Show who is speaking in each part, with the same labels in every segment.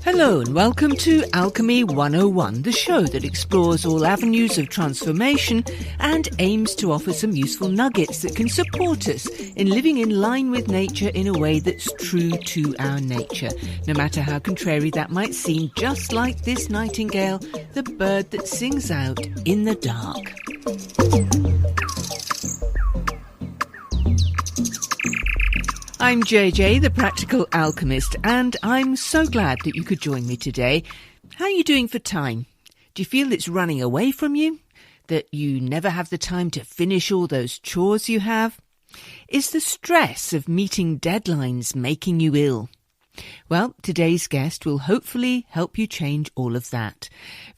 Speaker 1: Hello and welcome to Alchemy 101, the show that explores all avenues of transformation and aims to offer some useful nuggets that can support us in living in line with nature in a way that's true to our nature, no matter how contrary that might seem, just like this nightingale, the bird that sings out in the dark. I'm JJ, the Practical Alchemist, and I'm so glad that you could join me today. How are you doing for time? Do you feel it's running away from you? That you never have the time to finish all those chores you have? Is the stress of meeting deadlines making you ill? Well, today's guest will hopefully help you change all of that.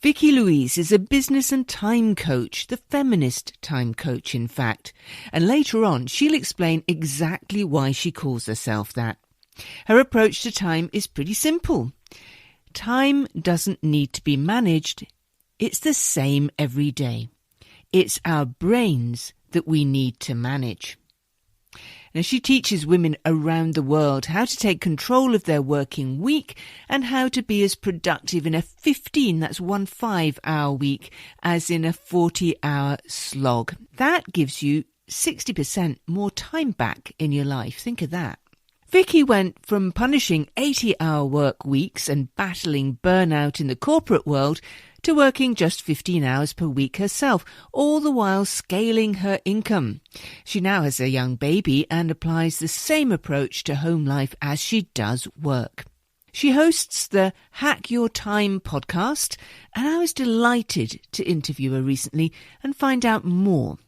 Speaker 1: Vikki Louise is a business and time coach, the Feminist Time Coach, in fact. And later on, she'll explain exactly why she calls herself that. Her approach to time is pretty simple. Time doesn't need to be managed. It's the same every day. It's our brains that we need to manage. Now, she teaches women around the world how to take control of their working week and how to be as productive in a 15-hour week as in a 40-hour slog. That gives you 60% more time back in your life. Think of that. Vikki went from punishing 80-hour work weeks and battling burnout in the corporate world to working just 15 hours per week herself, all the while scaling her income. She now has a young baby and applies the same approach to home life as she does work. She hosts the Hack Your Time podcast, and I was delighted to interview her recently and find out more.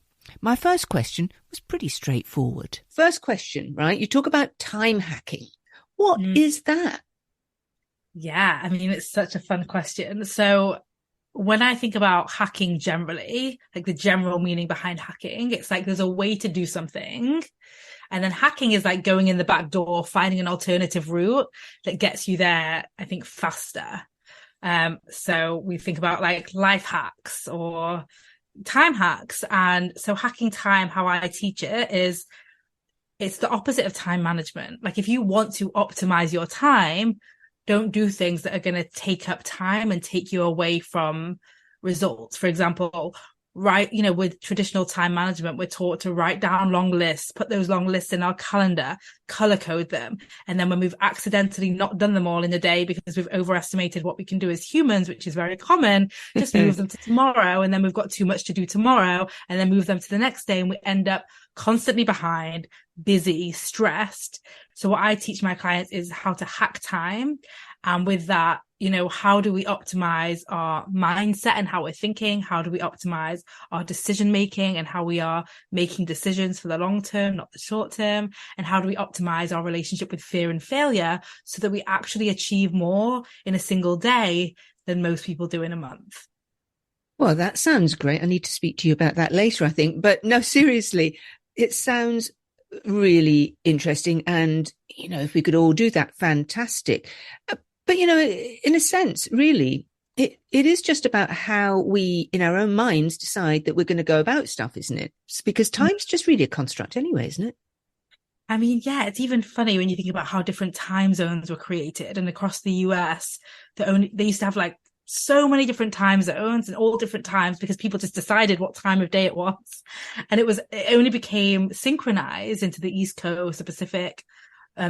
Speaker 1: My first question was pretty straightforward. First question, right? You talk about time hacking. What is that?
Speaker 2: Yeah, I mean, it's such a fun question. So when I think about hacking generally, like the general meaning behind hacking, it's like there's a way to do something. And then hacking is like going in the back door, finding an alternative route that gets you there, I think, faster. So we think about like life hacks or time hacks. And so hacking time, how I teach it is it's the opposite of time management. Like if you want to optimize your time, don't do things that are going to take up time and take you away from results. For example, with traditional time management, we're taught to write down long lists, put those long lists in our calendar, color code them. And then when we've accidentally not done them all in a day because we've overestimated what we can do as humans, which is very common, just move them to tomorrow. And then we've got too much to do tomorrow and then move them to the next day. And we end up constantly behind, busy, stressed. So what I teach my clients is how to hack time. And with that, how do we optimize our mindset and how we're thinking? How do we optimize our decision making and how we are making decisions for the long term, not the short term? And how do we optimize our relationship with fear and failure so that we actually achieve more in a single day than most people do in a month?
Speaker 1: Well, that sounds great. I need to speak to you about that later, I think. But no, seriously, it sounds really interesting. And, if we could all do that, fantastic. But, in a sense, really, it is just about how we, in our own minds, decide that we're going to go about stuff, isn't it? Because time's just really a construct anyway, isn't it?
Speaker 2: I mean, yeah, it's even funny when you think about how different time zones were created. And across the US, they used to have like so many different time zones and all different times because people just decided what time of day it was. And it only became synchronized into the East Coast, the Pacific,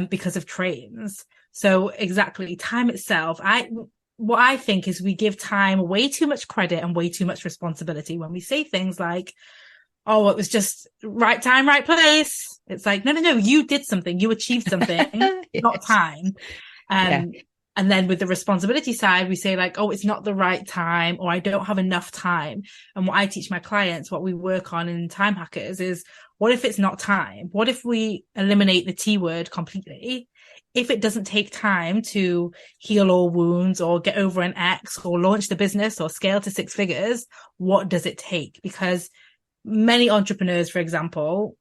Speaker 2: because of trains. So exactly, time itself, what I think is we give time way too much credit and way too much responsibility when we say things like, oh, it was just right time, right place. It's like, no, you did something, you achieved something,
Speaker 1: Yes.
Speaker 2: not time.
Speaker 1: Yeah.
Speaker 2: And then with the responsibility side, we say like, oh, it's not the right time, or I don't have enough time. And what I teach my clients, what we work on in Time Hackers is, what if it's not time? What if we eliminate the T word completely? If it doesn't take time to heal all wounds or get over an ex or launch the business or scale to 6 figures, what does it take? Because many entrepreneurs, for example,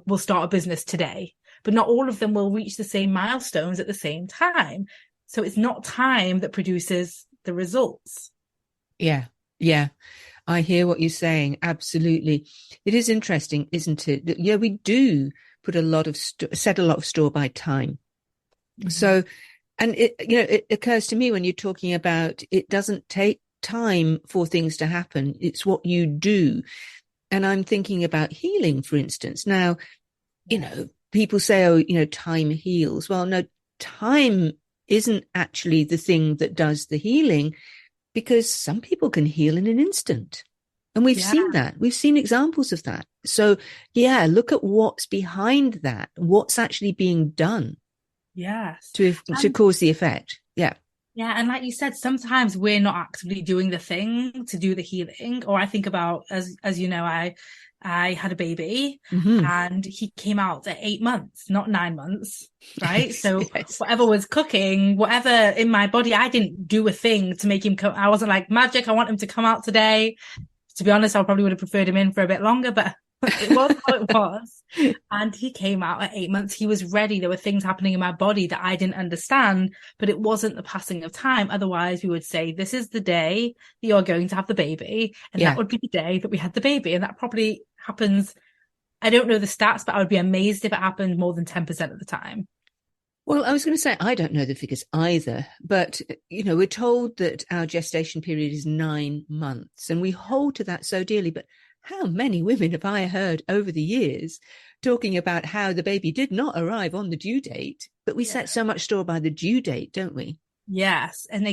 Speaker 2: will start a business today, but not all of them will reach the same milestones at the same time. So it's not time that produces the results.
Speaker 1: Yeah. I hear what you're saying. Absolutely. It is interesting, isn't it? Yeah, we do set a lot of store by time.
Speaker 2: Mm-hmm.
Speaker 1: So, and it occurs to me when you're talking about it doesn't take time for things to happen. It's what you do. And I'm thinking about healing, for instance. Now, people say, oh, time heals. Well, no, time isn't actually the thing that does the healing, because some people can heal in an instant. And we've seen that. We've seen examples of that. So, look at what's behind that, what's actually being done.
Speaker 2: Yes.
Speaker 1: To cause the effect. Yeah.
Speaker 2: Yeah. And like you said, sometimes we're not actively doing the thing to do the healing. Or I think about, as you know, I had a baby and he came out at 8 months, not 9 months. Right. So whatever was cooking, whatever in my body, I didn't do a thing to make him come. I wasn't like magic. I want him to come out today. To be honest, I probably would have preferred him in for a bit longer, but it was how it was. And he came out at 8 months. He was ready. There were things happening in my body that I didn't understand, but it wasn't the passing of time. Otherwise, we would say, this is the day that you're going to have the baby. And that would be the day that we had the baby. And that probably happens. I don't know the stats, but I would be amazed if it happened more than 10% of the time.
Speaker 1: Well, I was going to say, I don't know the figures either, but, we're told that our gestation period is 9 months and we hold to that so dearly. But how many women have I heard over the years talking about how the baby did not arrive on the due date, but we set so much store by the due date, don't we?
Speaker 2: Yes. And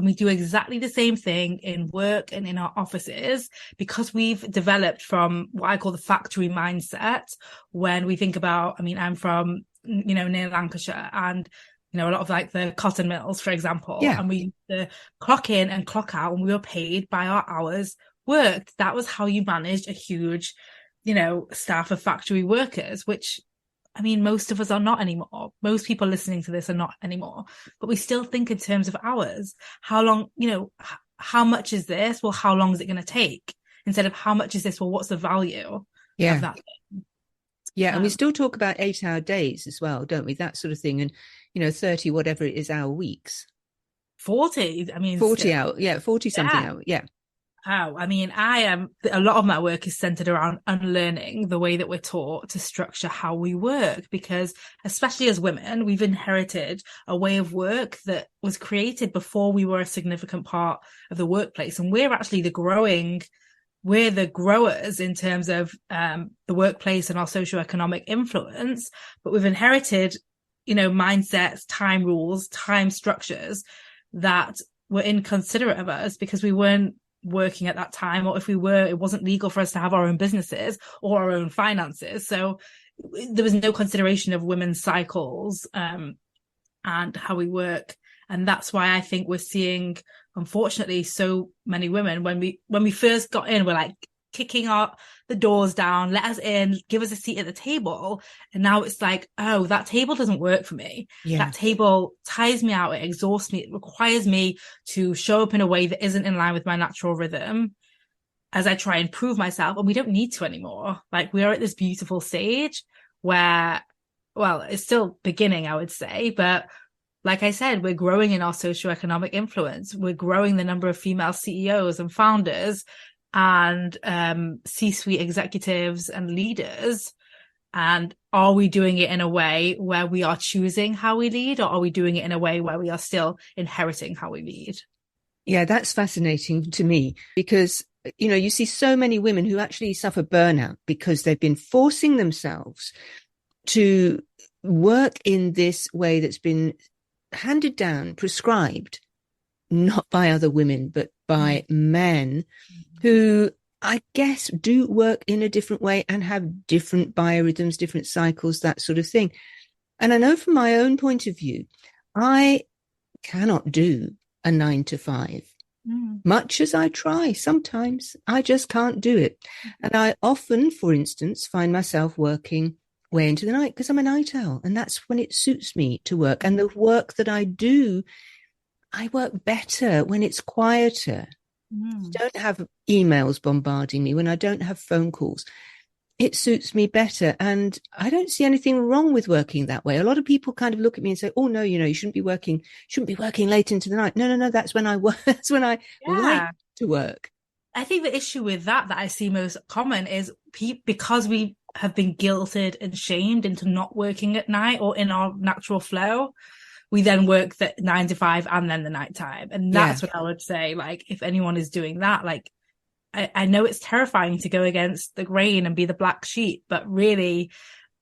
Speaker 2: we do exactly the same thing in work and in our offices, because we've developed from what I call the factory mindset. When we think about, I'm from, near Lancashire, and, a lot of like the cotton mills, for example, and we used to clock in and clock out and we were paid by our hours worked. That was how you managed a huge, staff of factory workers, which, most of us are not anymore. Most people listening to this are not anymore, but we still think in terms of hours. How long, how much is this? Well, how long is it going to take? Instead of how much is this? Well, what's the value of that thing?
Speaker 1: Yeah. And we still talk about 8-hour days as well, don't we? That sort of thing. And, 30, whatever it is, hour weeks.
Speaker 2: 40.
Speaker 1: 40 hour. Yeah. 40 something hour. Yeah.
Speaker 2: Oh, a lot of my work is centered around unlearning the way that we're taught to structure how we work, because especially as women, we've inherited a way of work that was created before we were a significant part of the workplace. And we're actually we're the growers in terms of the workplace and our socioeconomic influence, but we've inherited, mindsets, time rules, time structures that were inconsiderate of us because we weren't working at that time, or if we were, it wasn't legal for us to have our own businesses or our own finances. So there was no consideration of women's cycles and how we work. And that's why I think we're seeing, unfortunately, so many women, when we first got in, we're like kicking the doors down, let us in, give us a seat at the table. And now it's like, oh, that table doesn't work for me. That table tires me out. It exhausts me. It requires me to show up in a way that isn't in line with my natural rhythm as I try and prove myself. And we don't need to anymore. Like, we are at this beautiful stage where, well, it's still beginning, I would say, but like I said, we're growing in our socioeconomic influence. We're growing the number of female CEOs and founders and C-suite executives and leaders. And are we doing it in a way where we are choosing how we lead, or are we doing it in a way where we are still inheriting how we lead?
Speaker 1: Yeah, that's fascinating to me, because, you see so many women who actually suffer burnout because they've been forcing themselves to work in this way that's been handed down, prescribed, not by other women, but by men who, I guess, do work in a different way and have different biorhythms, different cycles, that sort of thing. And I know from my own point of view, I cannot do a 9 to 5. Much as I try, sometimes I just can't do it. And I often, for instance, find myself working way into the night because I'm a night owl, and that's when it suits me to work. And the work that I do, I work better when it's quieter. I don't have emails bombarding me, when I don't have phone calls. It suits me better, and I don't see anything wrong with working that way. A lot of people kind of look at me and say, "Oh no, you shouldn't be working late into the night." No, that's when I work. That's when I like to work.
Speaker 2: I think the issue with that I see most common is because we have been guilted and shamed into not working at night or in our natural flow. We then work the 9 to 5 and then the nighttime. And that's what I would say, like, if anyone is doing that, like, I know it's terrifying to go against the grain and be the black sheep, but really,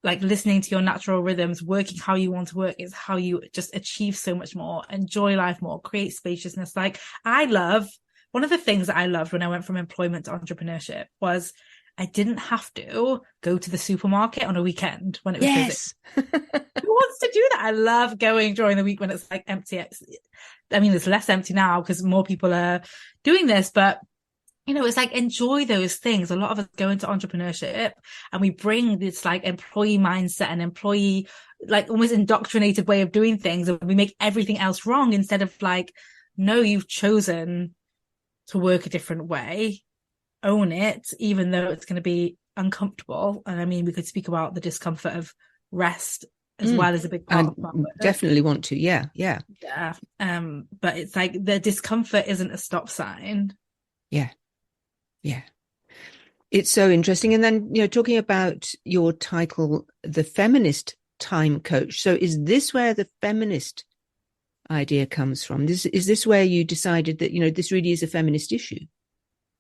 Speaker 2: like, listening to your natural rhythms, working how you want to work is how you just achieve so much more, enjoy life more, create spaciousness. Like, one of the things that I loved when I went from employment to entrepreneurship was I didn't have to go to the supermarket on a weekend when it was busy. Who wants to do that? I love going during the week when it's like empty. I mean, it's less empty now because more people are doing this, but you know, it's like, enjoy those things. A lot of us go into entrepreneurship and we bring this like employee mindset and employee, like, almost indoctrinated way of doing things. And we make everything else wrong instead of like, no, you've chosen to work a different way, own it, even though it's going to be uncomfortable. And I mean, we could speak about the discomfort of rest as well as a big part of my work.
Speaker 1: Definitely want to. Yeah.
Speaker 2: But it's like the discomfort isn't a stop sign.
Speaker 1: Yeah. It's so interesting. And then, you know, talking about your title, the Feminist Time Coach. So is this where the feminist idea comes from? Is this where you decided that, you know, this really is a feminist issue?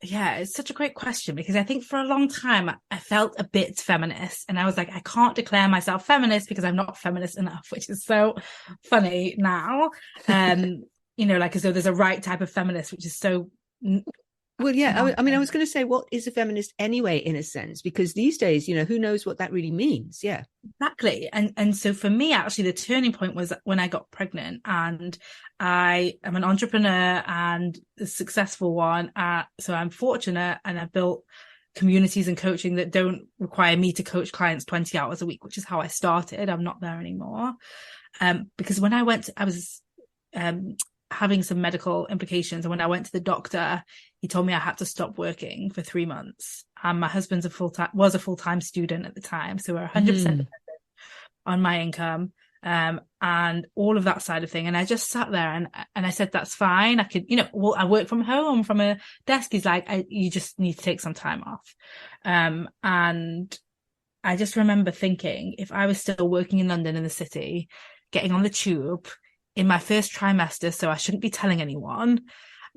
Speaker 2: Yeah, it's such a great question, because I think for a long time I felt a bit feminist, and I was like, I can't declare myself feminist because I'm not feminist enough, which is so funny now. You know, like, as though there's a right type of feminist, which is so...
Speaker 1: Well, yeah, I mean, I was going to say, what is a feminist anyway, in a sense? Because these days, you know, who knows what that really means? Yeah,
Speaker 2: exactly. And so for me, actually, the turning point was when I got pregnant, and I am an entrepreneur and a successful one. So I'm fortunate, and I've built communities and coaching that don't require me to coach clients 20 hours a week, which is how I started. I'm not there anymore. Because when I was having some medical implications. And when I went to the doctor, he told me I had to stop working for 3 months. And my husband's was a full-time student at the time. So we're 100% dependent on my income, and all of that side of thing. And I just sat there and I said, that's fine. I could, you know, well, I work from home from a desk. He's like, you just need to take some time off. And I just remember thinking, if I was still working in London in the city, getting on the tube in my first trimester, so I shouldn't be telling anyone,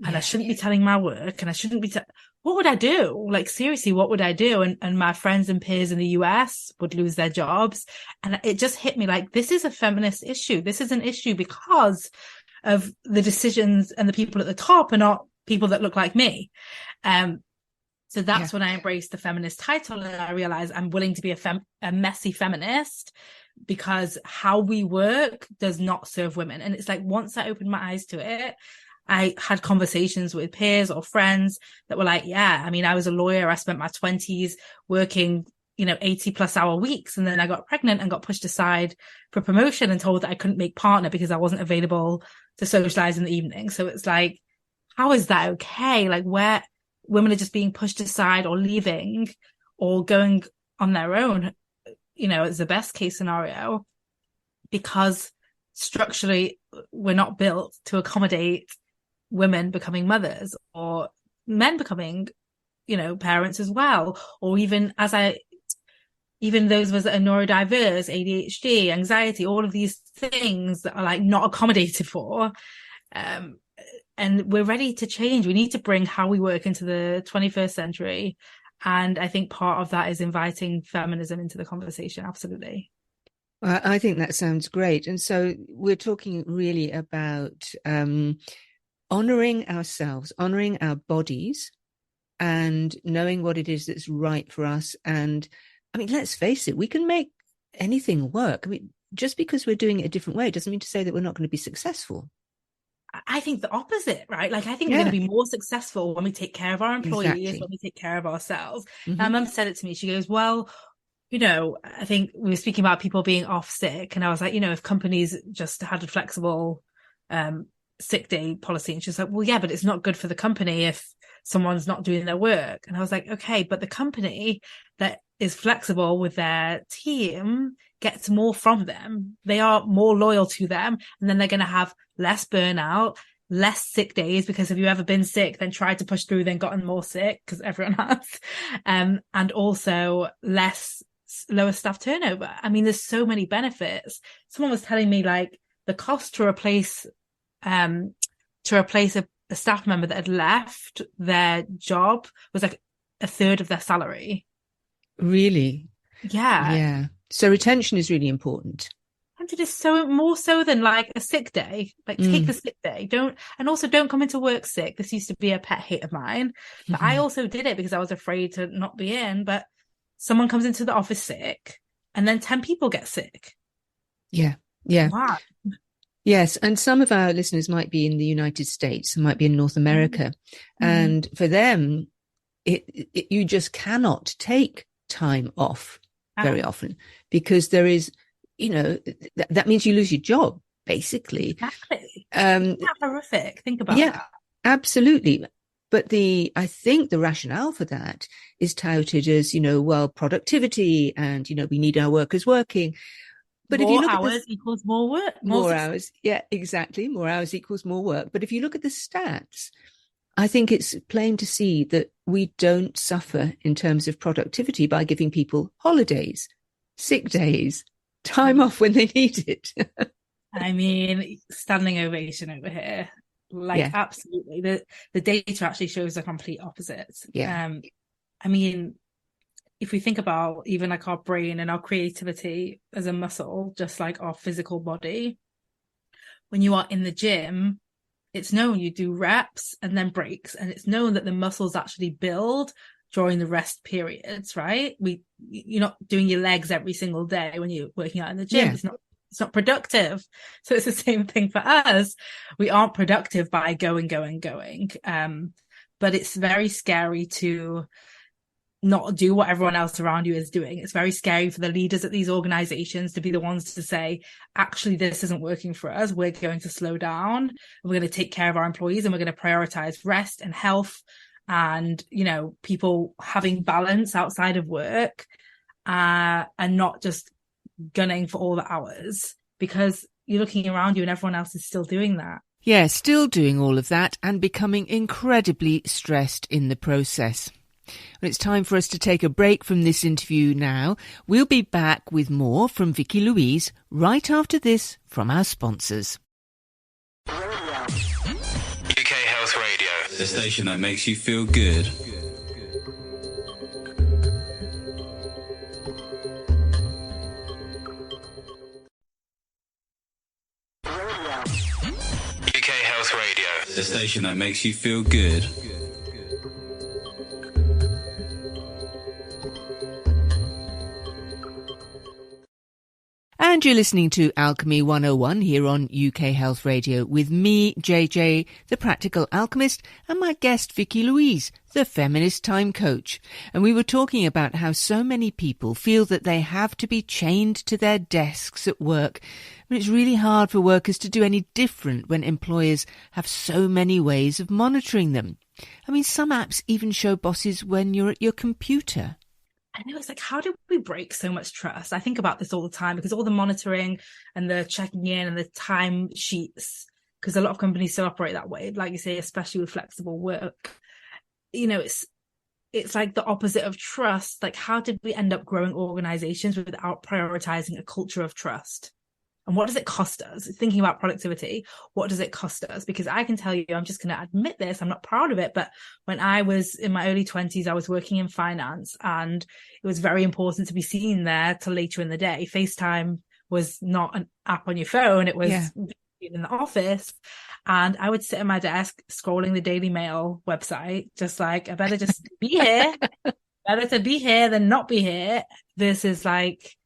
Speaker 2: and I shouldn't be telling my work, and I shouldn't be, what would I do? Like, seriously, what would I do? And my friends and peers in the US would lose their jobs. And it just hit me like, this is a feminist issue. This is an issue because of the decisions, and the people at the top are not people that look like me. So that's when I embraced the feminist title, and I realized I'm willing to be a messy feminist, because how we work does not serve women. And it's like, once I opened my eyes to it, I had conversations with peers or friends that were like, yeah, I mean, I was a lawyer. I spent my 20s working, you know, 80+ hour weeks. And then I got pregnant and got pushed aside for promotion and told that I couldn't make partner because I wasn't available to socialize in the evening. So it's like, how is that okay? Like, where women are just being pushed aside or leaving or going on their own, you know, it's the best case scenario, because structurally we're not built to accommodate women becoming mothers, or men becoming, you know, parents as well, or even those of us that are neurodiverse, ADHD, anxiety, all of these things that are like not accommodated for. And we're ready to change. We need to bring how we work into the 21st century. And I think part of that is inviting feminism into the conversation. Absolutely.
Speaker 1: I think that sounds great. And so we're talking really about honoring ourselves, honoring our bodies, and knowing what it is that's right for us. And I mean, let's face it, we can make anything work. I mean, just because we're doing it a different way doesn't mean to say that we're not going to be successful.
Speaker 2: I think the opposite, right? Like, I think we're going to be more successful when we take care of our employees, when we take care of ourselves. My mum said it to me. She goes, well, you know, I think we were speaking about people being off sick. And I was like, you know, if companies just had a flexible sick day policy. And she's like, well, yeah, but it's not good for the company if someone's not doing their work. And I was like, okay, but the company that is flexible with their team gets more from them. They are more loyal to them. And then they're going to have less burnout, less sick days, because have you ever been sick, then tried to push through, then gotten more sick, because everyone has, and also less lower staff turnover. I mean, there's so many benefits. Someone was telling me like the cost to replace a staff member that had left their job was like a third of their salary.
Speaker 1: Really?
Speaker 2: Yeah.
Speaker 1: Yeah. So retention is really important.
Speaker 2: And it is so more so than like a sick day. Like take the sick day. Don't come into work sick. This used to be a pet hate of mine. But I also did it because I was afraid to not be in. But someone comes into the office sick and then 10 people get sick.
Speaker 1: Yeah. Yeah.
Speaker 2: Wow.
Speaker 1: Yes. And some of our listeners might be in the United States, might be in North America. And for them, you just cannot take time off very often, because there is, that means you lose your job, basically.
Speaker 2: Exactly. That's horrific. Think about that.
Speaker 1: Absolutely. But I think the rationale for that is touted as, productivity and, we need our workers working. But
Speaker 2: more
Speaker 1: if you look
Speaker 2: hours
Speaker 1: at
Speaker 2: equals more work.
Speaker 1: More hours. Yeah, exactly. More hours equals more work. But if you look at the stats, I think it's plain to see that we don't suffer in terms of productivity by giving people holidays, sick days, time off when they need it.
Speaker 2: I mean, standing ovation over here. Absolutely. The data actually shows the complete opposite.
Speaker 1: Yeah.
Speaker 2: I mean, if we think about even like our brain and our creativity as a muscle, just like our physical body, when you are in the gym, it's known you do reps and then breaks, and it's known that the muscles actually build during the rest periods, right? You're not doing your legs every single day when you're working out in the gym. Yeah. It's not productive. So it's the same thing for us. We aren't productive by going. But it's very scary to not do what everyone else around you is doing. It's very scary for the leaders at these organizations to be the ones to say, actually, this isn't working for us. We're going to slow down. We're going to take care of our employees, and we're going to prioritize rest and health and, people having balance outside of work, and not just gunning for all the hours, because you're looking around you and everyone else is still doing that.
Speaker 1: Yeah, still doing all of that and becoming incredibly stressed in the process. Well, it's time for us to take a break from this interview now. We'll be back with more from Vikki Louise right after this from our sponsors.
Speaker 3: UK Health Radio, the station that makes you feel good. UK Health Radio, the station that makes you feel good.
Speaker 1: And you're listening to Alchemy 101 here on UK Health Radio with me, JJ, the Practical Alchemist, and my guest, Vikki Louise, the Feminist Time Coach. And we were talking about how so many people feel that they have to be chained to their desks at work. But it's really hard for workers to do any different when employers have so many ways of monitoring them. I mean, some apps even show bosses when you're at your computer.
Speaker 2: I know, it's like, how did we break so much trust? I think about this all the time, because all the monitoring and the checking in and the time sheets, because a lot of companies still operate that way, like you say, especially with flexible work. It's like the opposite of trust. Like, how did we end up growing organizations without prioritizing a culture of trust? And what does it cost us? Thinking about productivity, what does it cost us? Because I can tell you, I'm just going to admit this, I'm not proud of it, but when I was in my early 20s, I was working in finance, and it was very important to be seen there till later in the day. FaceTime was not an app on your phone. It was in the office. And I would sit at my desk scrolling the Daily Mail website, just like, I better just be here. Better to be here than not be here, versus like,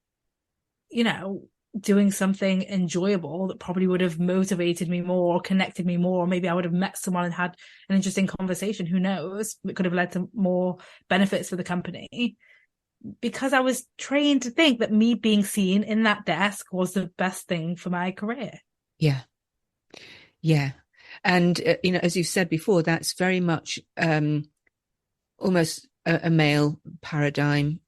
Speaker 2: doing something enjoyable that probably would have motivated me more or connected me more. Or maybe I would have met someone and had an interesting conversation. Who knows? It could have led to more benefits for the company, because I was trained to think that me being seen in that desk was the best thing for my career.
Speaker 1: Yeah. Yeah. And, as you've said before, that's very much almost a male paradigm.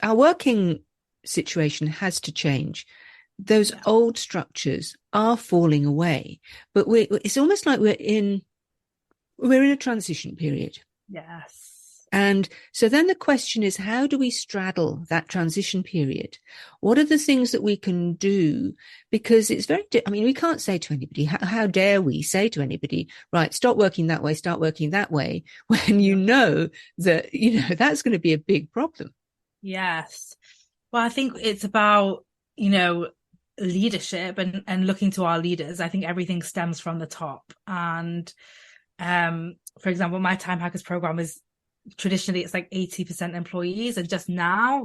Speaker 1: Our working situation has to change. Those old structures are falling away, but it's almost like we're in a transition period.
Speaker 2: Yes.
Speaker 1: And so then the question is, how do we straddle that transition period? What are the things that we can do? Because it's we can't say to anybody, how dare we say to anybody, right, stop working that way, start working that way, when you know that, that's going to be a big problem.
Speaker 2: Yes. Well, I think it's about, leadership and looking to our leaders. I think everything stems from the top. And, for example, my Time Hackers program is traditionally it's like 80% employees. And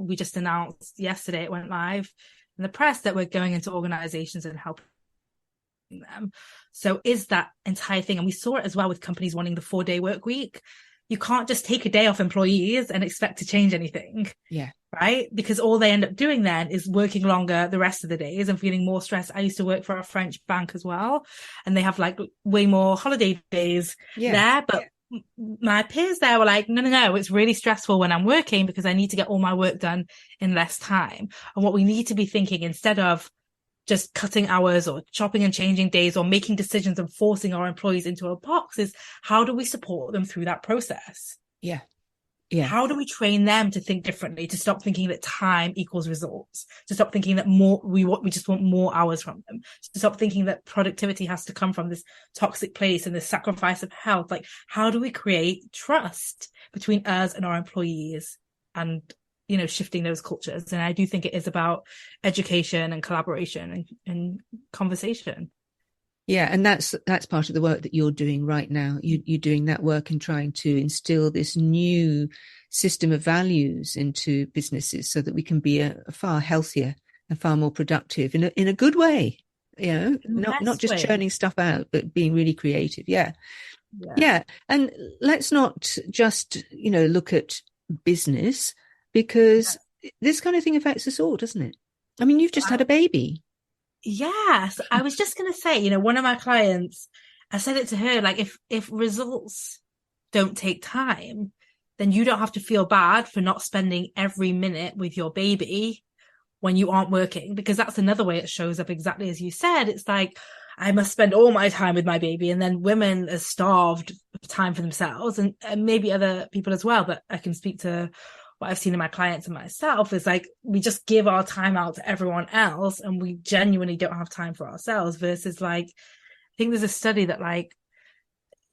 Speaker 2: we just announced yesterday, it went live in the press that we're going into organizations and helping them. So is that entire thing. And we saw it as well with companies wanting the 4-day work week. You can't just take a day off employees and expect to change anything.
Speaker 1: Yeah.
Speaker 2: Right? Because all they end up doing then is working longer the rest of the days and feeling more stressed. I used to work for a French bank as well, and they have like way more holiday days there. But my peers there were like, no, it's really stressful when I'm working because I need to get all my work done in less time. And what we need to be thinking, instead of just cutting hours or chopping and changing days or making decisions and forcing our employees into a box, is how do we support them through that process?
Speaker 1: Yeah.
Speaker 2: How do we train them to think differently, to stop thinking that time equals results, to stop thinking that we just want more hours from them, to stop thinking that productivity has to come from this toxic place and this sacrifice of health? Like, how do we create trust between us and our employees and, shifting those cultures? And I do think it is about education and collaboration and conversation.
Speaker 1: Yeah, and that's part of the work that you're doing right now. You're doing that work and trying to instill this new system of values into businesses so that we can be a far healthier and far more productive in a good way. Not just churning stuff out, but being really creative. Yeah. And let's not just look at business, because this kind of thing affects us all, doesn't it? I mean, you've just had a baby.
Speaker 2: Yes, I was just going to say, one of my clients, I said it to her, like, if results don't take time, then you don't have to feel bad for not spending every minute with your baby when you aren't working, because that's another way it shows up, exactly as you said. It's like, I must spend all my time with my baby, and then women are starved of time for themselves, and maybe other people as well, but I can speak to what I've seen in my clients and myself, is like, we just give our time out to everyone else and we genuinely don't have time for ourselves, versus like, I think there's a study that like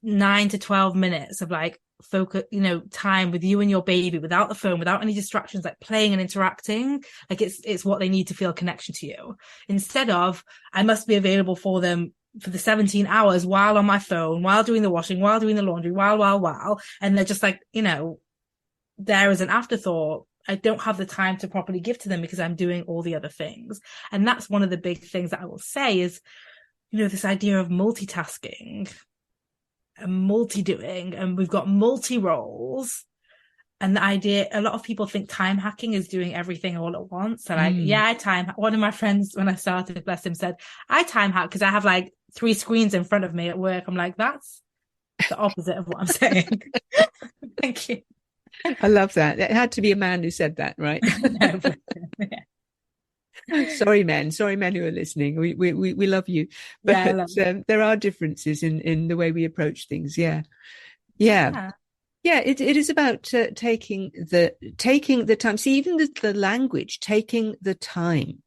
Speaker 2: 9 to 12 minutes of like focus, time with you and your baby without the phone, without any distractions, like playing and interacting, like it's what they need to feel connection to you, instead of I must be available for them for the 17 hours while on my phone, while doing the washing, while doing the laundry, while, and they're just like, there as an afterthought. I don't have the time to properly give to them because I'm doing all the other things. And that's one of the big things that I will say is, this idea of multitasking and multi-doing, and we've got multi-roles. And the idea, a lot of people think time hacking is doing everything all at once. So like, one of my friends, when I started, bless him, said, I time hack because I have like 3 screens in front of me at work. I'm like, that's the opposite of what I'm saying. Thank you.
Speaker 1: I love that. It had to be a man who said that, right? Sorry, men who are listening. We love you, but there are differences in the way we approach things. Yeah. It is about taking the time. See, even the language, taking the time.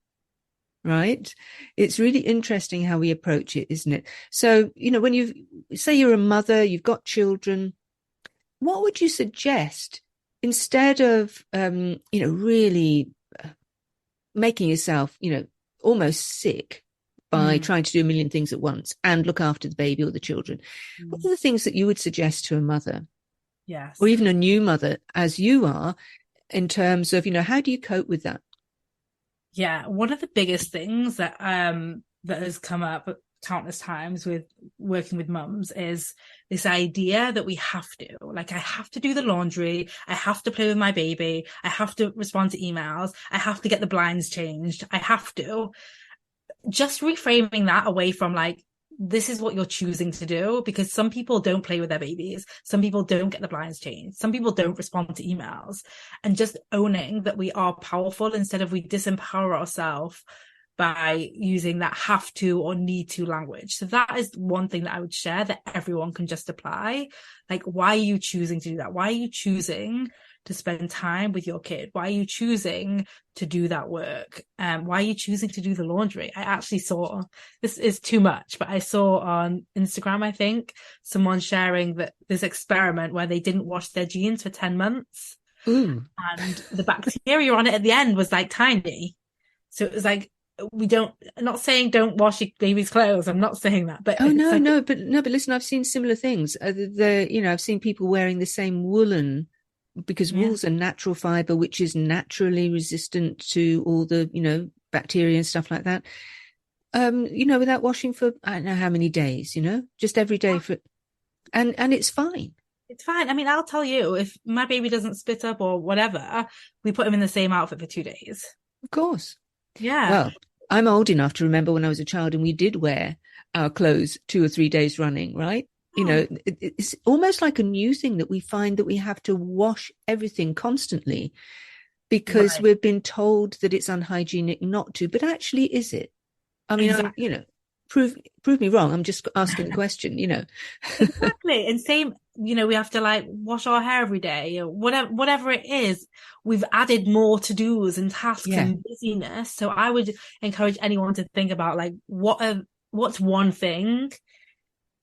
Speaker 1: Right. It's really interesting how we approach it, isn't it? So, when you say you're a mother, you've got children, what would you suggest instead of, really making yourself, almost sick by trying to do a million things at once and look after the baby or the children? What are the things that you would suggest to a mother?
Speaker 2: Yes.
Speaker 1: Or even a new mother, as you are, in terms of, how do you cope with that?
Speaker 2: Yeah. One of the biggest things that has come up countless times with working with mums is this idea that we have to, like, I have to do the laundry, I have to play with my baby, I have to respond to emails, I have to get the blinds changed, I have to. Just reframing that away from like, this is what you're choosing to do, because some people don't play with their babies, some people don't get the blinds changed, some people don't respond to emails, and just owning that we are powerful instead of we disempower ourselves by using that have to or need to language. So that is one thing that I would share that everyone can just apply. Like, why are you choosing to do that? Why are you choosing to spend time with your kid? Why are you choosing to do that work? Why are you choosing to do the laundry? I actually saw, this is too much, but I saw on Instagram, I think, someone sharing that this experiment where they didn't wash their jeans for 10 months.
Speaker 1: Ooh.
Speaker 2: And the bacteria on it at the end was like tiny. So it was like, I'm not saying don't wash your baby's clothes. I'm not saying that, but
Speaker 1: but listen, I've seen similar things. I've seen people wearing the same woolen, because wool's a natural fiber, which is naturally resistant to all the, bacteria and stuff like that. Without washing for, I don't know how many days, just every day and it's fine.
Speaker 2: It's fine. I mean, I'll tell you, if my baby doesn't spit up or whatever, we put him in the same outfit for 2 days.
Speaker 1: Of course.
Speaker 2: Yeah.
Speaker 1: Well, I'm old enough to remember when I was a child and we did wear our clothes 2 or 3 days running, right? It's almost like a new thing that we find that we have to wash everything constantly because we've been told that it's unhygienic not to. But actually, is it? I mean,
Speaker 2: exactly.
Speaker 1: Prove me wrong. I'm just asking the question,
Speaker 2: Exactly. And same, we have to like wash our hair every day or whatever it is. We've added more to-dos and tasks and busyness. So I would encourage anyone to think about like, what's one thing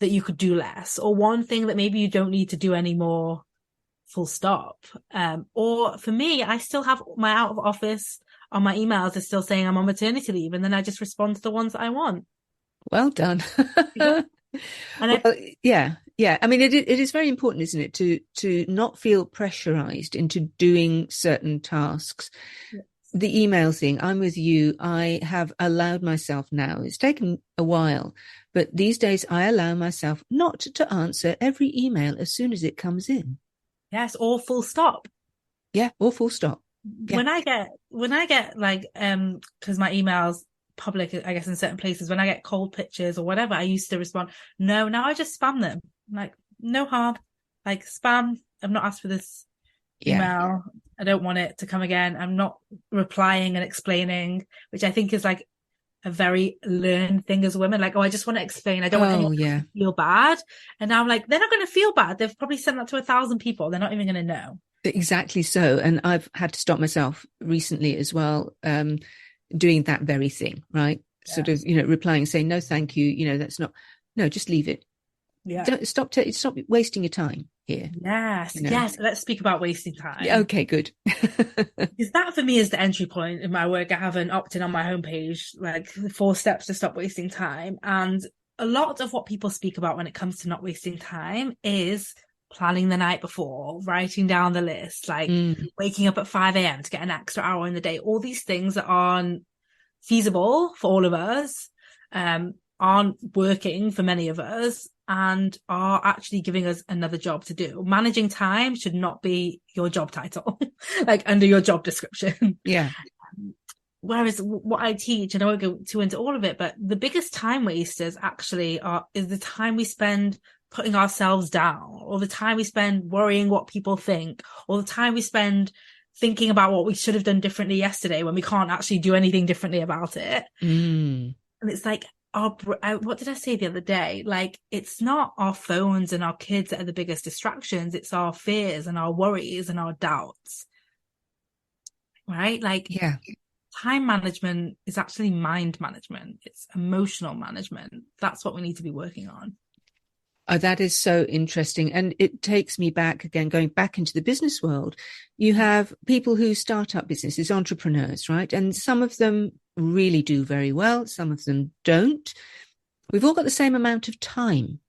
Speaker 2: that you could do less, or one thing that maybe you don't need to do anymore, full stop. Or for me, I still have my out of office on my emails is still saying I'm on maternity leave, and then I just respond to the ones that I want.
Speaker 1: Well done. Yeah. I mean, it is very important, isn't it, to not feel pressurized into doing certain tasks. Yes. The email thing, I'm with you. I have allowed myself now, it's taken a while, but these days I allow myself not to answer every email as soon as it comes in.
Speaker 2: Yes, or full stop.
Speaker 1: Yeah, or full stop. Yeah.
Speaker 2: When I get like, because my emails public, I guess, in certain places, when I get cold pictures or whatever, I used to respond, no, now I just spam them. I'm like, no harm, like spam. I'm not asked for this email. I don't want it to come again. I'm not replying and explaining, which I think is like a very learned thing as women. Like, I just want to explain. I don't want anyone to feel bad. And now I'm like, they're not going to feel bad. They've probably sent that to 1,000 people. They're not even going to know.
Speaker 1: Exactly so. And I've had to stop myself recently as well, doing that very thing, right? Yeah. Sort of, replying, saying, no, thank you. That's not, no, just leave it. Yeah. Don't stop wasting your time here.
Speaker 2: Yes. Yes. Let's speak about wasting time.
Speaker 1: Yeah, okay, good.
Speaker 2: Because that for me is the entry point in my work. I have an opt-in on my homepage, like 4 steps to stop wasting time. And a lot of what people speak about when it comes to not wasting time is planning the night before, writing down the list, like waking up at 5 a.m. to get an extra hour in the day. All these things that aren't feasible for all of us, aren't working for many of us, and are actually giving us another job to do. Managing time should not be your job title, like under your job description.
Speaker 1: Yeah.
Speaker 2: Whereas what I teach, and I won't go too into all of it, but the biggest time wasters actually is the time we spend putting ourselves down, or the time we spend worrying what people think, or the time we spend thinking about what we should have done differently yesterday when we can't actually do anything differently about it. And it's like, what did I say the other day? Like, it's not our phones and our kids that are the biggest distractions. It's our fears and our worries and our doubts. Right? Like, time management is actually mind management. It's emotional management. That's what we need to be working on.
Speaker 1: Oh, that is so interesting. And it takes me back again, going back into the business world. You have people who start up businesses, entrepreneurs, right? And some of them really do very well. Some of them don't. We've all got the same amount of time.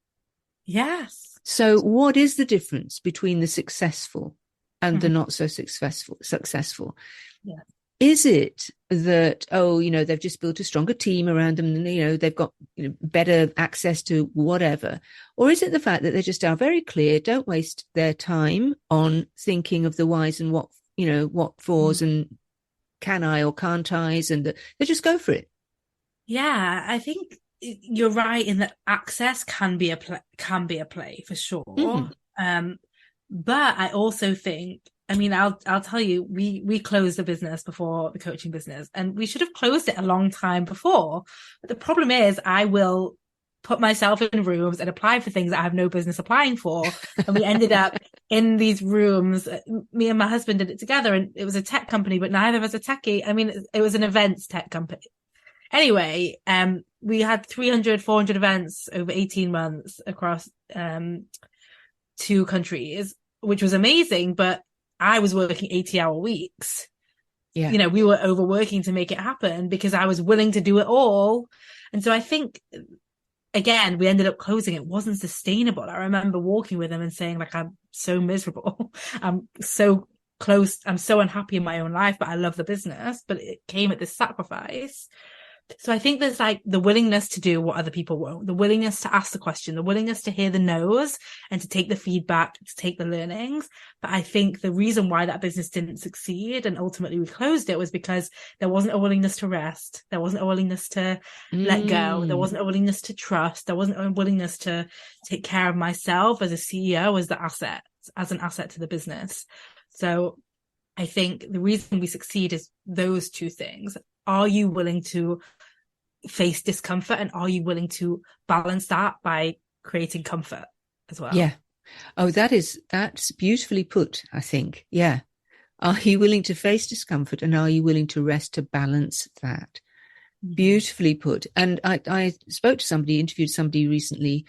Speaker 2: Yes.
Speaker 1: So what is the difference between the successful and the not so successful?
Speaker 2: Yeah.
Speaker 1: Is it that, they've just built a stronger team around them, and, they've got better access to whatever? Or is it the fact that they just are very clear, don't waste their time on thinking of the whys and what fors and can I or can't I's, and they just go for it?
Speaker 2: Yeah, I think you're right in that access can be a play for sure. But I also think I mean, I'll tell you, we closed the business before the coaching business, and we should have closed it a long time before. But the problem is, I will put myself in rooms and apply for things that I have no business applying for. And we ended up in these rooms. Me and my husband did it together, and it was a tech company, but neither of us are techie. I mean, it was an events tech company. Anyway, we had 300, 400 events over 18 months across 2 countries, which was amazing. But I was working 80-hour weeks.
Speaker 1: Yeah.
Speaker 2: You know, we were overworking to make it happen because I was willing to do it all. And so I think, again, we ended up closing. It wasn't sustainable. I remember walking with them and saying, like, I'm so miserable. I'm so close. I'm so unhappy in my own life, but I love the business. But it came at this sacrifice. So I think there's like the willingness to do what other people won't, the willingness to ask the question, the willingness to hear the no's and to take the feedback, to take the learnings. But I think the reason why that business didn't succeed and ultimately we closed it was because there wasn't a willingness to rest. There wasn't a willingness to let go. There wasn't a willingness to trust. There wasn't a willingness to take care of myself as a CEO, as an asset to the business. So I think the reason we succeed is those 2 things. Are you willing to face discomfort, and are you willing to balance that by creating comfort as well?
Speaker 1: Yeah. Oh, that's beautifully put, I think. Yeah. Are you willing to face discomfort, and are you willing to rest to balance that? Beautifully put. And I spoke to somebody, interviewed somebody recently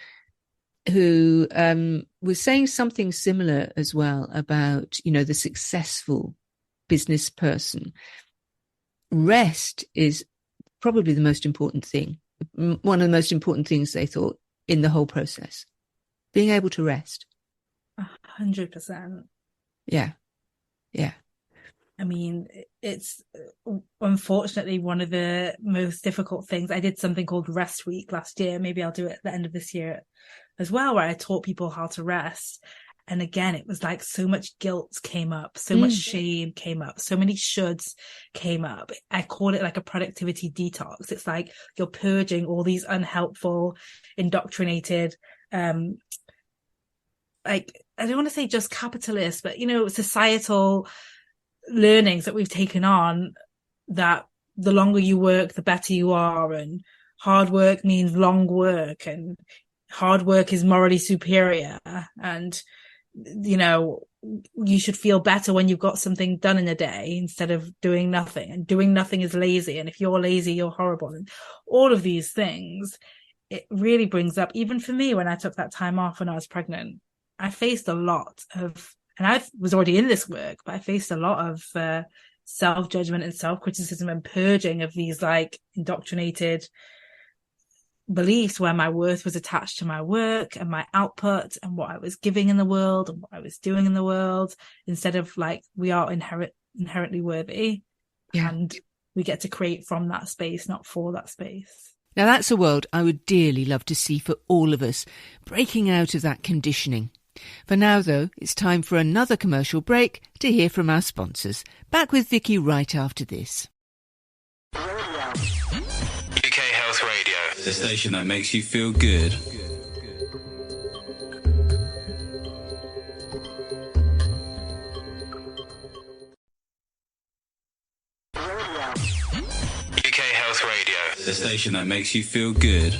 Speaker 1: who was saying something similar as well about, you know, the successful business person. Rest is probably the most important thing, one of the most important things they thought in the whole process, being able to rest.
Speaker 2: 100%.
Speaker 1: Yeah. Yeah.
Speaker 2: I mean, it's unfortunately one of the most difficult things. I did something called Rest Week last year. Maybe I'll do it at the end of this year as well, where I taught people how to rest. And again, it was like so much guilt came up, so much shame came up, so many shoulds came up. I call it like a productivity detox. It's like you're purging all these unhelpful, indoctrinated, like, I don't want to say just capitalist, but, you know, societal learnings that we've taken on, that the longer you work, the better you are. And hard work means long work, and hard work is morally superior. And, you know, you should feel better when you've got something done in a day instead of doing nothing, and doing nothing is lazy. And if you're lazy, you're horrible. And all of these things, it really brings up, even for me, when I took that time off when I was pregnant, I faced a lot of, and I was already in this work, but I faced a lot of self-judgment and self-criticism and purging of these like indoctrinated beliefs where my worth was attached to my work and my output and what I was giving in the world and what I was doing in the world, instead of like, we are inherently worthy, and we get to create from that space, not for that space.
Speaker 1: Now that's a world I would dearly love to see for all of us, breaking out of that conditioning. For now, though, it's time for another commercial break to hear from our sponsors. Back with Vikki right after this.
Speaker 3: UK Health Radio, the station that makes you feel good. UK Health Radio, the station that makes you feel good.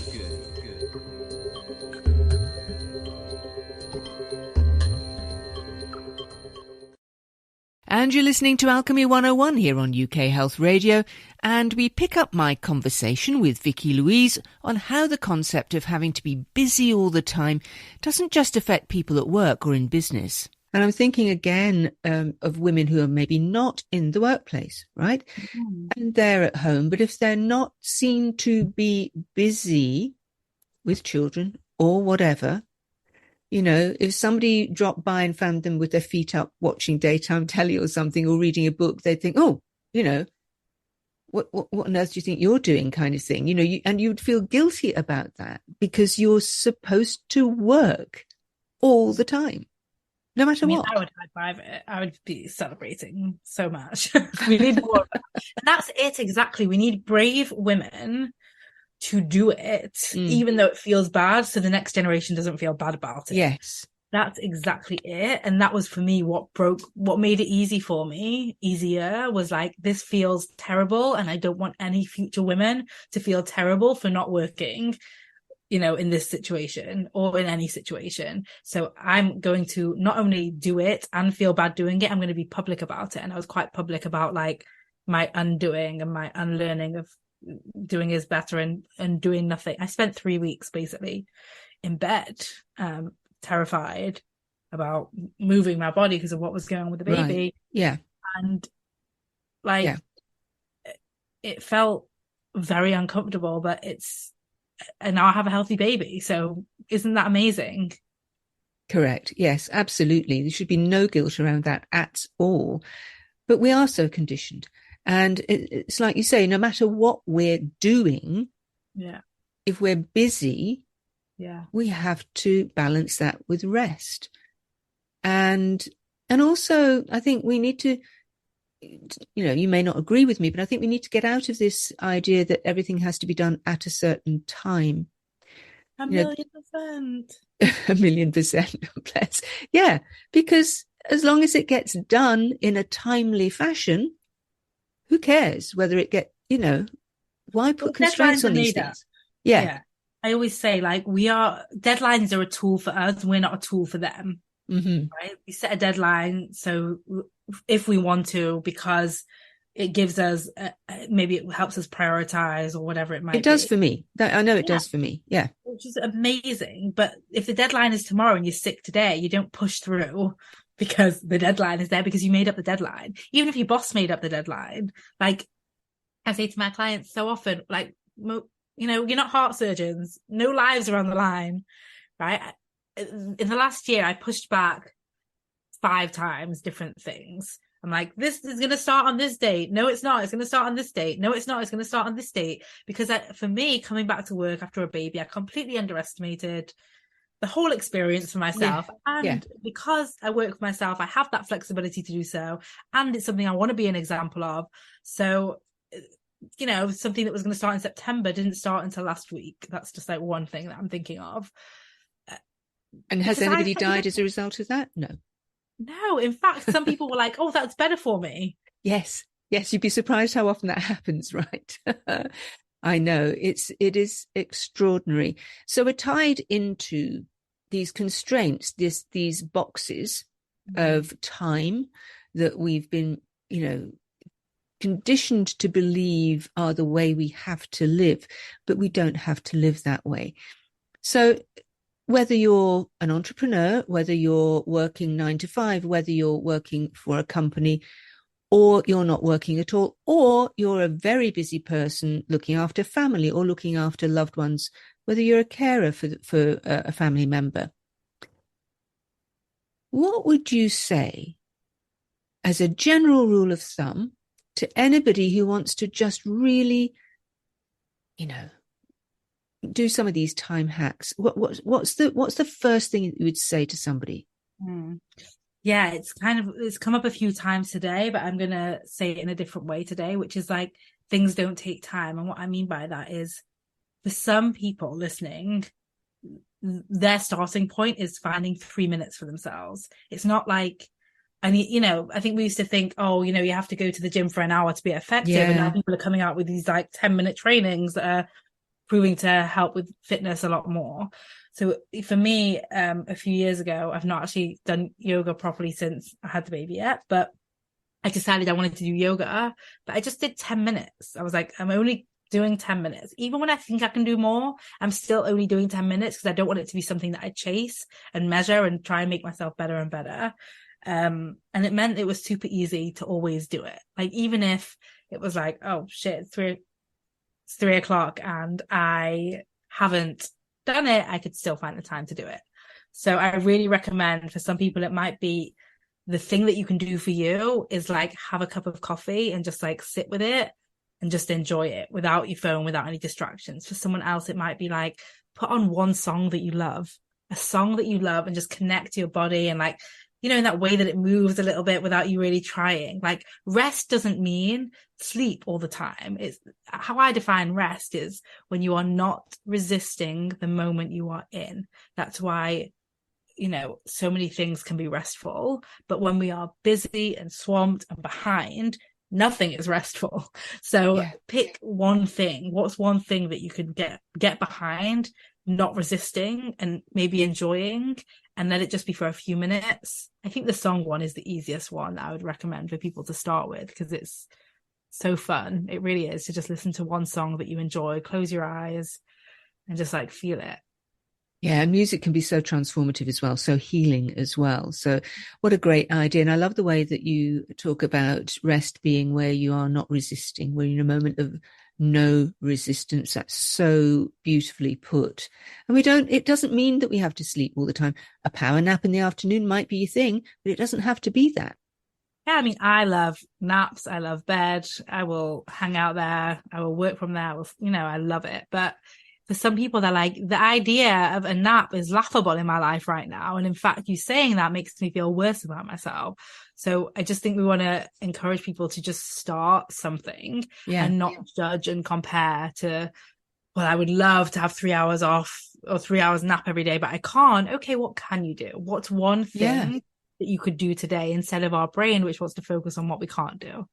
Speaker 1: And you're listening to Alchemy 101 here on UK Health Radio, and we pick up my conversation with Vikki Louise on how the concept of having to be busy all the time doesn't just affect people at work or in business. And I'm thinking again of women who are maybe not in the workplace, right? And they're at home, but if they're not seen to be busy with children or whatever, you know, if somebody dropped by and found them with their feet up watching daytime telly or something, or reading a book, they'd think, oh, you know, what on earth do you think you're doing, kind of thing, you know, and you'd feel guilty about that because you're supposed to work all the time, no matter what.
Speaker 2: I would high five it. I would be celebrating so much. We need more of that. And that's it exactly. We need brave women to do it, even though it feels bad, so the next generation doesn't feel bad about it.
Speaker 1: Yes.
Speaker 2: That's exactly it. And that was for me what made it easier was like, this feels terrible. And I don't want any future women to feel terrible for not working, in this situation or in any situation. So I'm going to not only do it and feel bad doing it, I'm going to be public about it. And I was quite public about like my undoing and my unlearning of doing is better and doing nothing. I spent 3 weeks basically in bed, terrified about moving my body because of what was going on with the baby.
Speaker 1: Right. Yeah.
Speaker 2: And like, it felt very uncomfortable, but and now I have a healthy baby. So isn't that amazing?
Speaker 1: Correct. Yes, absolutely. There should be no guilt around that at all. But we are so conditioned. And it's like you say, no matter what we're doing, if we're busy, we have to balance that with rest. And also, I think we need to, you may not agree with me, but I think we need to get out of this idea that everything has to be done at a certain time.
Speaker 2: 1,000,000%.
Speaker 1: 1,000,000%. Bless. Yeah, because as long as it gets done in a timely fashion, who cares whether it why put constraints on these things? Yeah.
Speaker 2: I always say, like, deadlines are a tool for us. We're not a tool for them.
Speaker 1: Mm-hmm.
Speaker 2: Right? We set a deadline. So if we want to, because it gives us, maybe it helps us prioritize or whatever it might be.
Speaker 1: It does for me. I know it does for me. Yeah.
Speaker 2: Which is amazing. But if the deadline is tomorrow and you're sick today, you don't push through because the deadline is there, because you made up the deadline. Even if your boss made up the deadline, like I say to my clients so often, like, you're not heart surgeons. No lives are on the line, right? In the last year, I pushed back 5 times different things. I'm like, this is going to start on this date. No, it's not. It's going to start on this date. No, it's not. It's going to start on this date. Because for me, coming back to work after a baby, I completely underestimated the whole experience for myself. And because I work for myself, I have that flexibility to do so. And it's something I want to be an example of. So, something that was going to start in September didn't start until last week. That's just like one thing that I'm thinking of.
Speaker 1: And has anybody died as a result of that?
Speaker 2: No, in fact, some people were like, oh, that's better for me.
Speaker 1: Yes, you'd be surprised how often that happens, right? I know, it is extraordinary. So we're tied into these constraints, these boxes of time that we've been, conditioned to believe are the way we have to live, but we don't have to live that way. So whether you're an entrepreneur, whether you're working 9 to 5, whether you're working for a company, or you're not working at all, or you're a very busy person looking after family or looking after loved ones, whether you're a carer for a family member, what would you say as a general rule of thumb to anybody who wants to just really, do some of these time hacks? What's the first thing you would say to somebody?
Speaker 2: Yeah, it's come up a few times today, but I'm going to say it in a different way today, which is like, things don't take time. And what I mean by that is, for some people listening, their starting point is finding 3 minutes for themselves. It's not like, I think we used to think, you have to go to the gym for an hour to be effective. Yeah. And now people are coming out with these like 10-minute trainings that are proving to help with fitness a lot more. So for me, a few years ago, I've not actually done yoga properly since I had the baby yet, but I decided I wanted to do yoga, but I just did 10 minutes. I was like, I'm only doing 10 minutes. Even when I think I can do more, I'm still only doing 10 minutes because I don't want it to be something that I chase and measure and try and make myself better and better. And it meant it was super easy to always do it. Like, even if it was like, oh shit, it's 3 o'clock and I haven't done it, I could still find the time to do it. So I really recommend, for some people, it might be the thing that you can do for you is like have a cup of coffee and just like sit with it and just enjoy it without your phone, without any distractions. For someone else, it might be like put on one song that you love, a song that you love, and just connect to your body and like, in that way that it moves a little bit without you really trying. Like, rest doesn't mean sleep all the time. It's how I define rest is when you are not resisting the moment you are in. That's why so many things can be restful, but when we are busy and swamped and behind, nothing is restful. So pick one thing. What's one thing that you can get behind, not resisting and maybe enjoying, and let it just be for a few minutes. I think the song one is the easiest one that I would recommend for people to start with, because it's so fun. It really is, to just listen to one song that you enjoy, close your eyes and just like feel it.
Speaker 1: Yeah, and music can be so transformative as well, so healing as well. So what a great idea. And I love the way that you talk about rest being where you are not resisting, where you're in a moment of no resistance. That's so beautifully put. And it doesn't mean that we have to sleep all the time. A power nap in the afternoon might be your thing, but it doesn't have to be that.
Speaker 2: Yeah, I mean, I love naps. I love bed. I will hang out there. I will work from there. I love it. But for some people, they're like, the idea of a nap is laughable in my life right now. And in fact, you saying that makes me feel worse about myself. So I just think we want to encourage people to just start something and not judge and compare to, well, I would love to have 3 hours off or 3 hours nap every day, but I can't. Okay, what can you do? What's one thing that you could do today, instead of our brain, which wants to focus on what we can't do?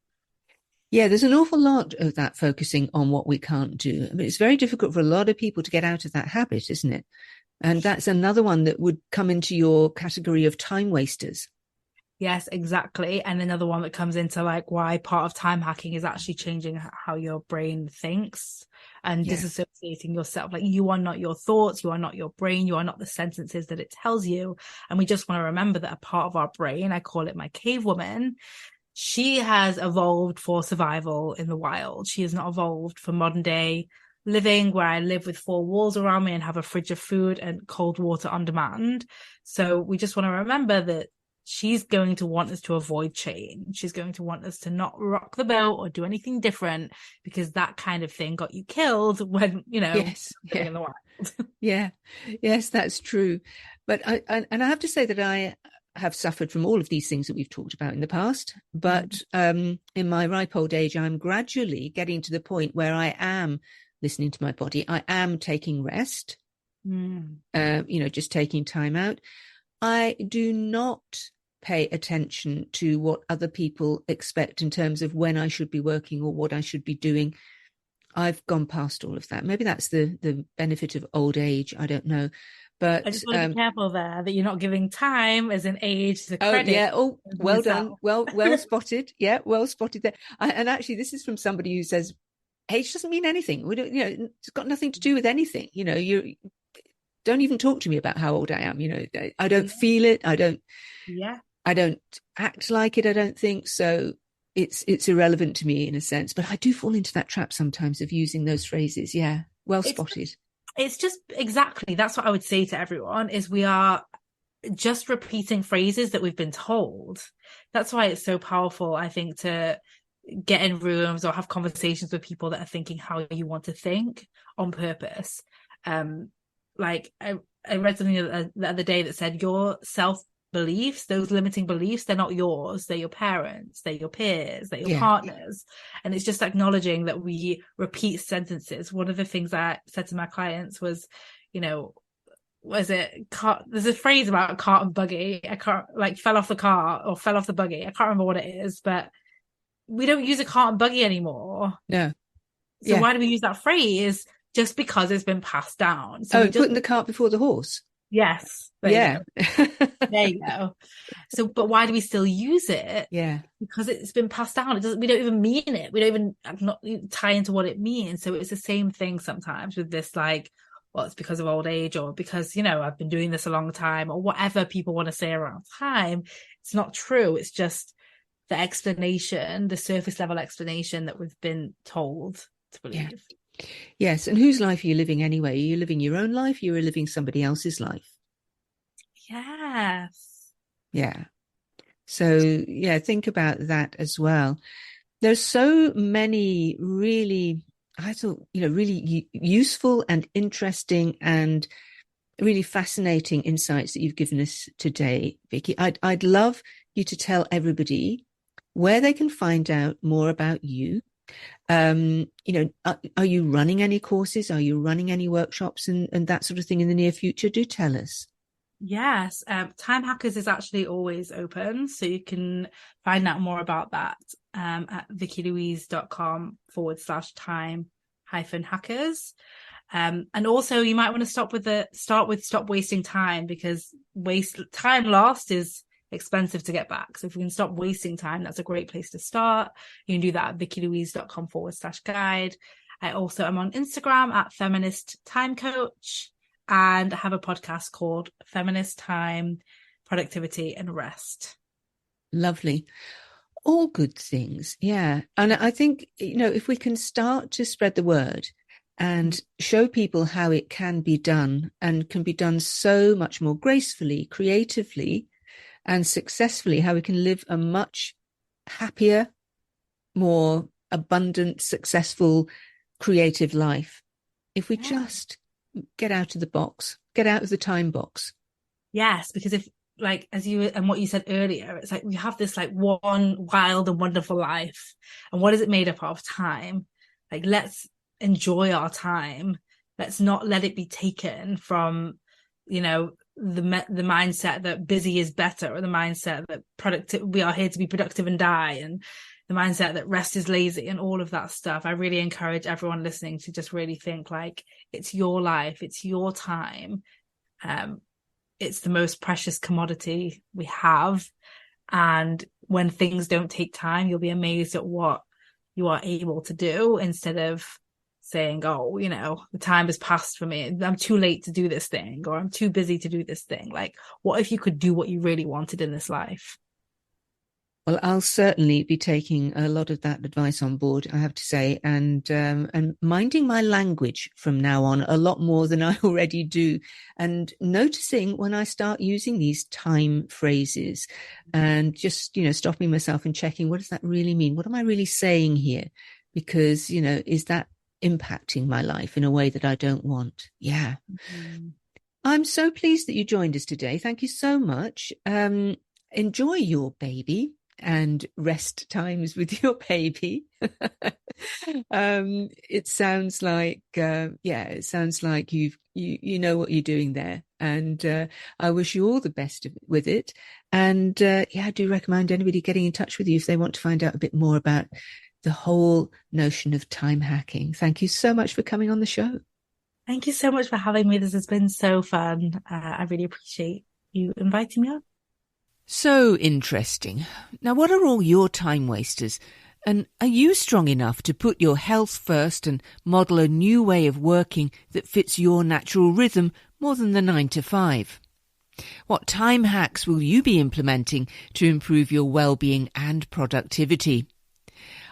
Speaker 1: Yeah, there's an awful lot of that focusing on what we can't do. I mean, it's very difficult for a lot of people to get out of that habit, isn't it? And that's another one that would come into your category of time wasters.
Speaker 2: Yes, exactly. And another one that comes into like why part of time hacking is actually changing how your brain thinks and disassociating yourself. Like, you are not your thoughts, you are not your brain, you are not the sentences that it tells you. And we just want to remember that a part of our brain, I call it my cave woman, she has evolved for survival in the wild. She has not evolved for modern day living, where I live with 4 walls around me and have a fridge of food and cold water on demand. So we just want to remember that she's going to want us to avoid change. She's going to want us to not rock the boat or do anything different, because that kind of thing got you killed when, in the wild.
Speaker 1: Yes, that's true. But I have to say that I have suffered from all of these things that we've talked about in the past. But in my ripe old age, I'm gradually getting to the point where I am listening to my body. I am taking rest, just taking time out. I do not pay attention to what other people expect in terms of when I should be working or what I should be doing. I've gone past all of that. Maybe that's the benefit of old age. I don't know. But
Speaker 2: I just want to be careful there that you're not giving time as an age to credit.
Speaker 1: Well done. Well spotted. Yeah, well spotted there. And actually, this is from somebody who says age doesn't mean anything. We don't, it's got nothing to do with anything. You don't even talk to me about how old I am. I don't feel it. I don't act like it. I don't think so. It's irrelevant to me in a sense, but I do fall into that trap sometimes of using those phrases. Yeah. Well spotted.
Speaker 2: It's just exactly, that's what I would say to everyone, is we are just repeating phrases that we've been told. That's why it's so powerful, I think, to get in rooms or have conversations with people that are thinking how you want to think on purpose. Like I read something the other day that said your self-beliefs, those limiting beliefs, they're not yours. They're your parents, they're your peers, they're your partners. And it's just acknowledging that we repeat sentences. One of the things I said to my clients was, there's a phrase about a cart and buggy. I can't, like, fell off the car or fell off the buggy. I can't remember what it is, but we don't use a cart and buggy anymore.
Speaker 1: No.
Speaker 2: So why do we use that phrase? Just because it's been passed down.
Speaker 1: So putting the cart before the horse.
Speaker 2: Yes. There you go. So, but why do we still use it?
Speaker 1: Yeah.
Speaker 2: Because it's been passed down. We don't even mean it. We don't even not tie into what it means. So it's the same thing sometimes with this, like, well, it's because of old age, or because, I've been doing this a long time, or whatever people want to say around time. It's not true. It's just the explanation, the surface level explanation that we've been told to believe.
Speaker 1: Yeah. Yes. And whose life are you living anyway? Are you living your own life? You're living somebody else's life.
Speaker 2: Yes.
Speaker 1: Yeah. So, think about that as well. There's so many really, I thought, really useful and interesting and really fascinating insights that you've given us today, Vikki. I'd love you to tell everybody where they can find out more about you. Are you running any courses? Are you running any workshops and that sort of thing in the near future? Do tell us.
Speaker 2: Yes, Time Hackers is actually always open, so you can find out more about that at vikkilouise.com/time-hackers. And also you might want to start with stop wasting time, because time lost is expensive to get back. So if we can stop wasting time, that's a great place to start. You can do that at vikkilouise.com/guide. I also am on Instagram at Feminist Time Coach, and I have a podcast called Feminist Time, Productivity and Rest.
Speaker 1: Lovely. All good things. Yeah. And I think, if we can start to spread the word and show people how it can be done, and can be done so much more gracefully, creatively, and successfully, how we can live a much happier, more abundant, successful, creative life if we just get out of the box, get out of the time box.
Speaker 2: Yes, because if, like, as you and what you said earlier, it's like we have this like one wild and wonderful life, and what is it made up of? Time. Like, let's enjoy our time. Let's not let it be taken from, the mindset that busy is better, or the mindset that we are here to be productive and die, and the mindset that rest is lazy, and all of that stuff. I really encourage everyone listening to just really think like, it's your life, it's your time. It's the most precious commodity we have. And when things don't take time, you'll be amazed at what you are able to do, instead of saying, the time has passed for me, I'm too late to do this thing, or I'm too busy to do this thing. Like, what if you could do what you really wanted in this life?
Speaker 1: Well, I'll certainly be taking a lot of that advice on board, I have to say, and minding my language from now on a lot more than I already do, and noticing when I start using these time phrases, and just, stopping myself and checking, what does that really mean? What am I really saying here? Because, is that impacting my life in a way that I don't want? Yeah. Mm-hmm. I'm so pleased that you joined us today. Thank you so much. Enjoy your baby and rest times with your baby. It sounds like you know what you're doing there, and I wish you all the best with it. And I do recommend anybody getting in touch with you if they want to find out a bit more about the whole notion of time hacking. Thank you so much for coming on the show.
Speaker 2: Thank you so much for having me. This has been so fun. I really appreciate you inviting me on.
Speaker 1: So interesting. Now, what are all your time wasters? And are you strong enough to put your health first and model a new way of working that fits your natural rhythm more than the 9 to 5? What time hacks will you be implementing to improve your well-being and productivity?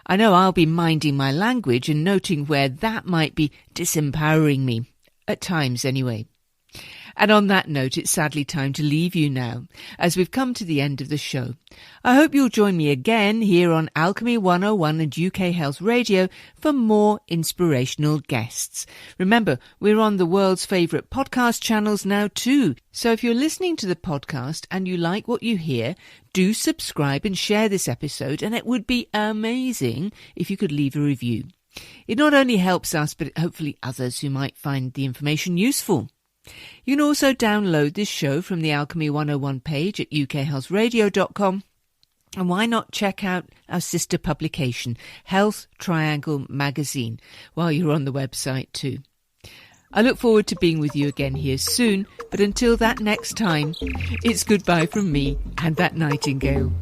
Speaker 1: I know I'll be minding my language and noting where that might be disempowering me, at times anyway. And on that note, it's sadly time to leave you now, as we've come to the end of the show. I hope you'll join me again here on Alchemy 101 and UK Health Radio for more inspirational guests. Remember, we're on the world's favourite podcast channels now too. So if you're listening to the podcast and you like what you hear, do subscribe and share this episode, and it would be amazing if you could leave a review. It not only helps us, but hopefully others who might find the information useful. You can also download this show from the Alchemy 101 page at ukhealthradio.com. And why not check out our sister publication, Health Triangle Magazine, while you're on the website too. I look forward to being with you again here soon, but until that next time, it's goodbye from me and that nightingale.